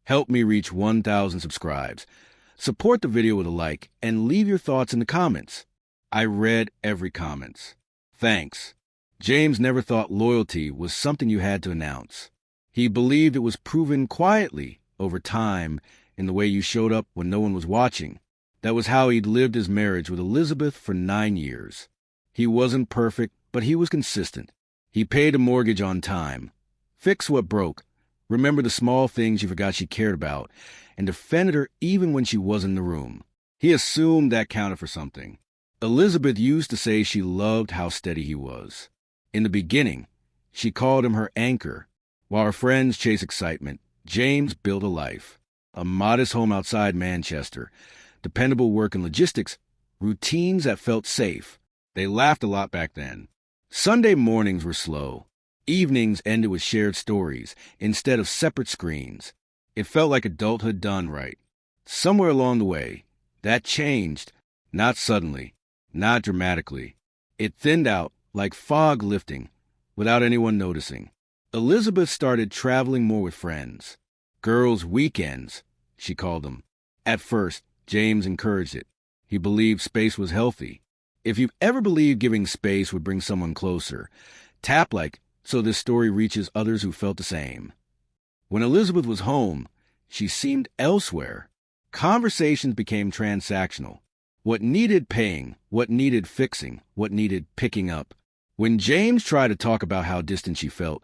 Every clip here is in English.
Help me reach 1,000 subscribes. Support the video with a like and leave your thoughts in the comments. I read every comment. Thanks. James never thought loyalty was something you had to announce. He believed it was proven quietly over time in the way you showed up when no one was watching. That was how he'd lived his marriage with Elizabeth for 9 years. He wasn't perfect, but he was consistent. He paid a mortgage on time, fixed what broke, remembered the small things you forgot she cared about, and defended her even when she wasn't in the room. He assumed that counted for something. Elizabeth used to say she loved how steady he was. In the beginning, she called him her anchor. While her friends chased excitement, James built a life. A modest home outside Manchester, dependable work and logistics, routines that felt safe. They laughed a lot back then. Sunday mornings were slow. Evenings ended with shared stories instead of separate screens. It felt like adulthood done right. Somewhere along the way, that changed, not suddenly, not dramatically. It thinned out like fog lifting without anyone noticing. Elizabeth started traveling more with friends. Girls' weekends, she called them. At first, James encouraged it. He believed space was healthy. If you've ever believed giving space would bring someone closer, tap like so this story reaches others who felt the same. When Elizabeth was home, she seemed elsewhere. Conversations became transactional. What needed paying, what needed fixing, what needed picking up. When James tried to talk about how distant she felt,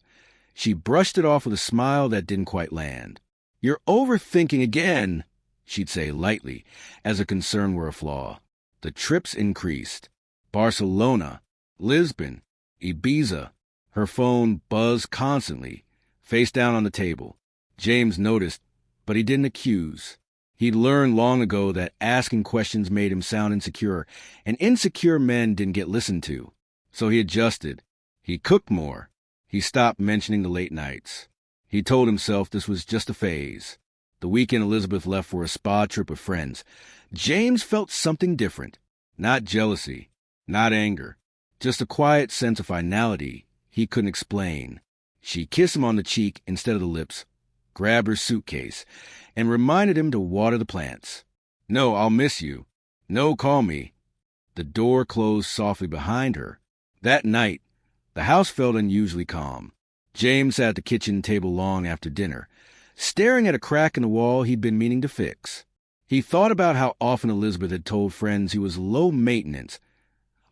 she brushed it off with a smile that didn't quite land. "You're overthinking again," she'd say lightly, as a concern were a flaw. The trips increased. Barcelona, Lisbon, Ibiza. Her phone buzzed constantly, face down on the table. James noticed, but he didn't accuse. He'd learned long ago that asking questions made him sound insecure, and insecure men didn't get listened to. So he adjusted. He cooked more. He stopped mentioning the late nights. He told himself this was just a phase. The weekend Elizabeth left for a spa trip with friends, James felt something different. Not jealousy, not anger, just a quiet sense of finality he couldn't explain. She kissed him on the cheek instead of the lips, grabbed her suitcase, and reminded him to water the plants. "No, I'll miss you. No, call me." The door closed softly behind her. That night, the house felt unusually calm. James sat at the kitchen table long after dinner, staring at a crack in the wall he'd been meaning to fix. He thought about how often Elizabeth had told friends he was low maintenance,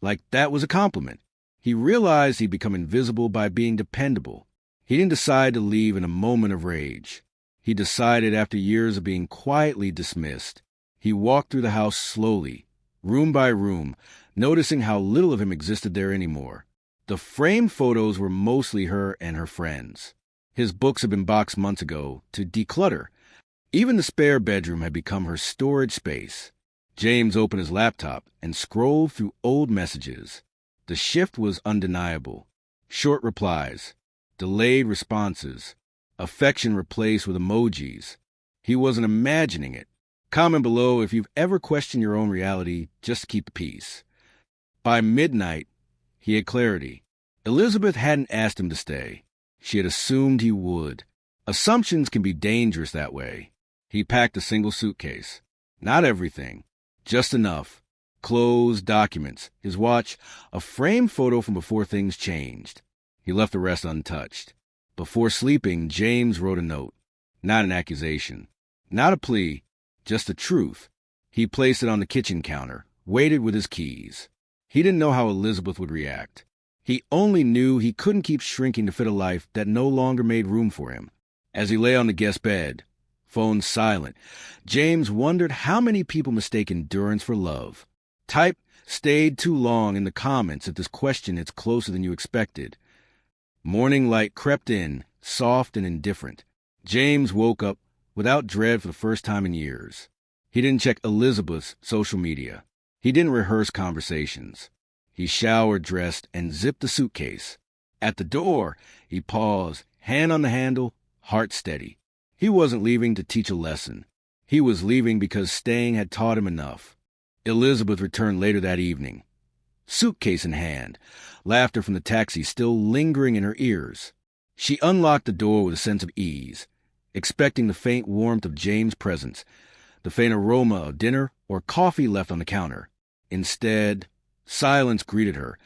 like that was a compliment. He realized he'd become invisible by being dependable. He didn't decide to leave in a moment of rage. He decided after years of being quietly dismissed. He walked through the house slowly, room by room, noticing how little of him existed there anymore. The framed photos were mostly her and her friends. His books had been boxed months ago to declutter. Even the spare bedroom had become her storage space. James opened his laptop and scrolled through old messages. The shift was undeniable. Short replies, delayed responses, affection replaced with emojis. He wasn't imagining it. Comment below if you've ever questioned your own reality just to keep the peace. By midnight, he had clarity. Elizabeth hadn't asked him to stay. She had assumed he would. Assumptions can be dangerous that way. He packed a single suitcase. Not everything, just enough. Clothes, documents, his watch, a framed photo from before things changed. He left the rest untouched. Before sleeping, James wrote a note. Not an accusation. Not a plea, just the truth. He placed it on the kitchen counter, waited with his keys. He didn't know how Elizabeth would react. He only knew he couldn't keep shrinking to fit a life that no longer made room for him. As he lay on the guest bed, phone silent, James wondered how many people mistake endurance for love. Type stayed too long in the comments if this question hits closer than you expected. Morning light crept in, soft and indifferent. James woke up without dread for the first time in years. He didn't check Elizabeth's social media. He didn't rehearse conversations. He showered, dressed, and zipped the suitcase. At the door, he paused, hand on the handle, heart steady. He wasn't leaving to teach a lesson. He was leaving because staying had taught him enough. Elizabeth returned later that evening, suitcase in hand, laughter from the taxi still lingering in her ears. She unlocked the door with a sense of ease, expecting the faint warmth of James' presence, the faint aroma of dinner or coffee left on the counter. Instead, silence greeted her,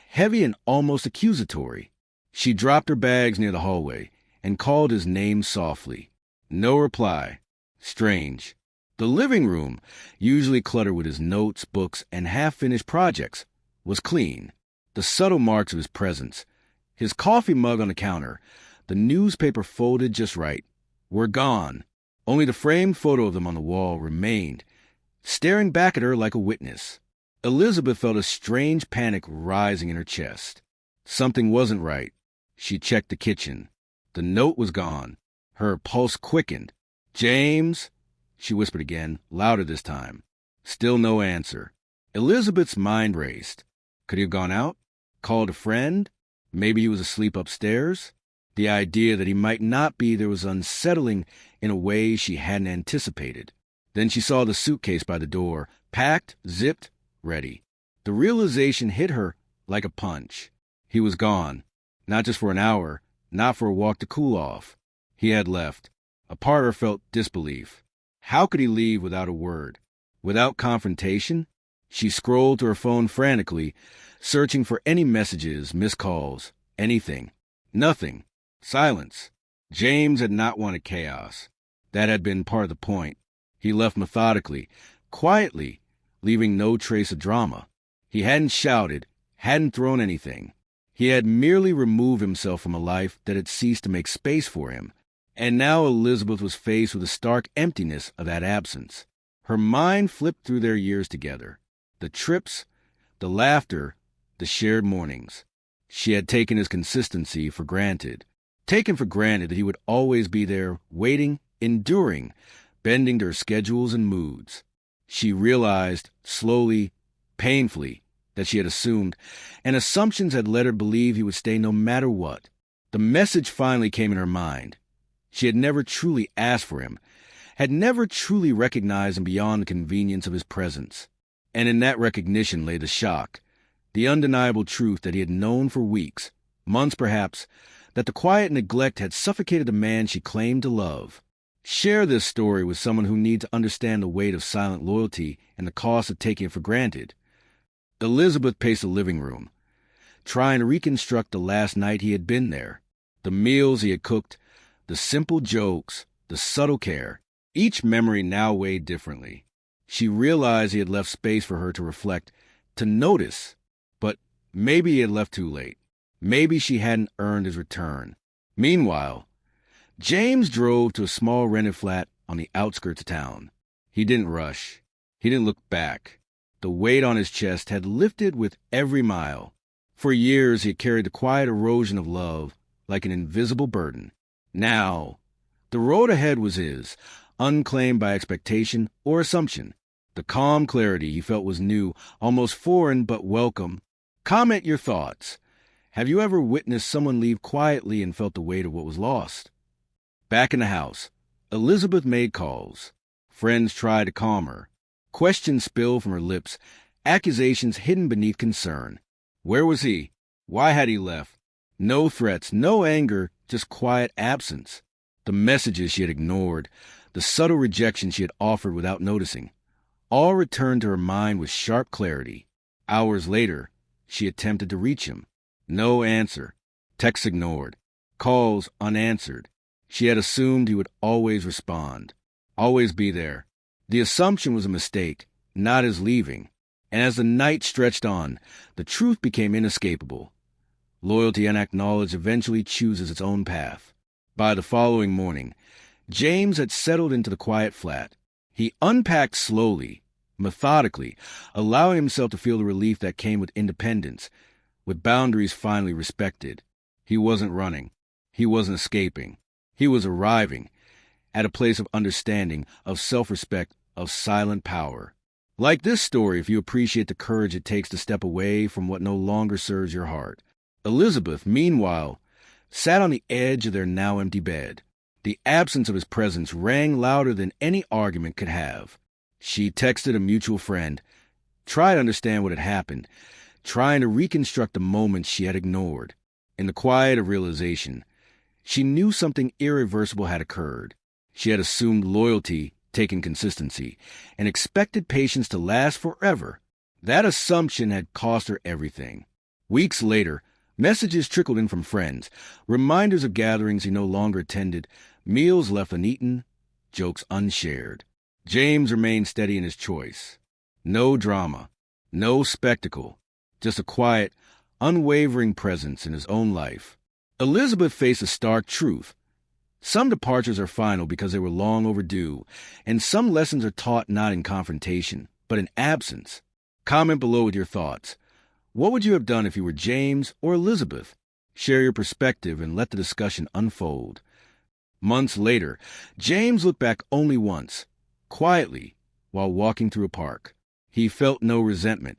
heavy and almost accusatory. She dropped her bags near the hallway and called his name softly. No reply. Strange. The living room, usually cluttered with his notes, books, and half-finished projects, was clean. The subtle marks of his presence, his coffee mug on the counter, the newspaper folded just right, were gone. Only the framed photo of them on the wall remained, staring back at her like a witness. Elizabeth felt a strange panic rising in her chest. Something wasn't right. She checked the kitchen. The note was gone. Her pulse quickened. "James," she whispered again, louder this time. Still no answer. Elizabeth's mind raced. Could he have gone out? Called a friend? Maybe he was asleep upstairs? The idea that he might not be there was unsettling in a way she hadn't anticipated. Then she saw the suitcase by the door, packed, zipped, ready. The realization hit her like a punch. He was gone. Not just for an hour, not for a walk to cool off. He had left. A part of her felt disbelief. How could he leave without a word? Without confrontation? She scrolled to her phone frantically, searching for any messages, missed calls, anything. Nothing. Silence. James had not wanted chaos. That had been part of the point. He left methodically, quietly, leaving no trace of drama. He hadn't shouted, hadn't thrown anything. He had merely removed himself from a life that had ceased to make space for him. And now Elizabeth was faced with the stark emptiness of that absence. Her mind flipped through their years together. The trips, the laughter, the shared mornings. She had taken his consistency for granted. Taken for granted that he would always be there, waiting, enduring, bending to her schedules and moods. She realized, slowly, painfully, that she had assumed, and assumptions had led her believe he would stay no matter what. The message finally came in her mind. She had never truly asked for him, had never truly recognized him beyond the convenience of his presence. And in that recognition lay the shock, the undeniable truth that he had known for weeks, months perhaps, that the quiet neglect had suffocated the man she claimed to love. Share this story with someone who needs to understand the weight of silent loyalty and the cost of taking it for granted. Elizabeth paced the living room, trying to reconstruct the last night he had been there, the meals he had cooked, the simple jokes, the subtle care. Each memory now weighed differently. She realized he had left space for her to reflect, to notice, but maybe he had left too late. Maybe she hadn't earned his return. Meanwhile, James drove to a small rented flat on the outskirts of town. He didn't rush. He didn't look back. The weight on his chest had lifted with every mile. For years he had carried the quiet erosion of love like an invisible burden. Now, the road ahead was his, unclaimed by expectation or assumption. The calm clarity he felt was new, almost foreign but welcome. Comment your thoughts. Have you ever witnessed someone leave quietly and felt the weight of what was lost? Back in the house, Elizabeth made calls. Friends tried to calm her. Questions spilled from her lips, accusations hidden beneath concern. Where was he? Why had he left? No threats, no anger, just quiet absence. The messages she had ignored, the subtle rejection she had offered without noticing, all returned to her mind with sharp clarity. Hours later, she attempted to reach him. No answer. Texts ignored. Calls unanswered. She had assumed he would always respond, always be there. The assumption was a mistake, not his leaving. And as the night stretched on, the truth became inescapable. Loyalty unacknowledged eventually chooses its own path. By the following morning, James had settled into the quiet flat. He unpacked slowly, methodically, allowing himself to feel the relief that came with independence, with boundaries finally respected. He wasn't running. He wasn't escaping. He was arriving at a place of understanding, of self-respect, of silent power. Like this story, if you appreciate the courage it takes to step away from what no longer serves your heart. Elizabeth, meanwhile, sat on the edge of their now empty bed. The absence of his presence rang louder than any argument could have. She texted a mutual friend, tried to understand what had happened, trying to reconstruct the moments she had ignored. In the quiet of realization, she knew something irreversible had occurred. She had assumed loyalty, taken consistency, and expected patience to last forever. That assumption had cost her everything. Weeks later, messages trickled in from friends, reminders of gatherings he no longer attended, meals left uneaten, jokes unshared. James remained steady in his choice. No drama, no spectacle, just a quiet, unwavering presence in his own life. Elizabeth faced a stark truth. Some departures are final because they were long overdue, and some lessons are taught not in confrontation, but in absence. Comment below with your thoughts. What would you have done if you were James or Elizabeth? Share your perspective and let the discussion unfold. Months later, James looked back only once, quietly, while walking through a park. He felt no resentment,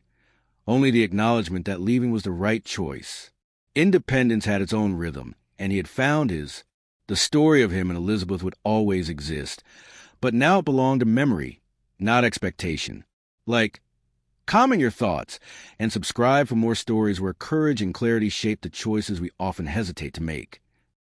only the acknowledgement that leaving was the right choice. Independence had its own rhythm, and he had found his. The story of him and Elizabeth would always exist, but now it belonged to memory, not expectation. Comment your thoughts and subscribe for more stories where courage and clarity shape the choices we often hesitate to make.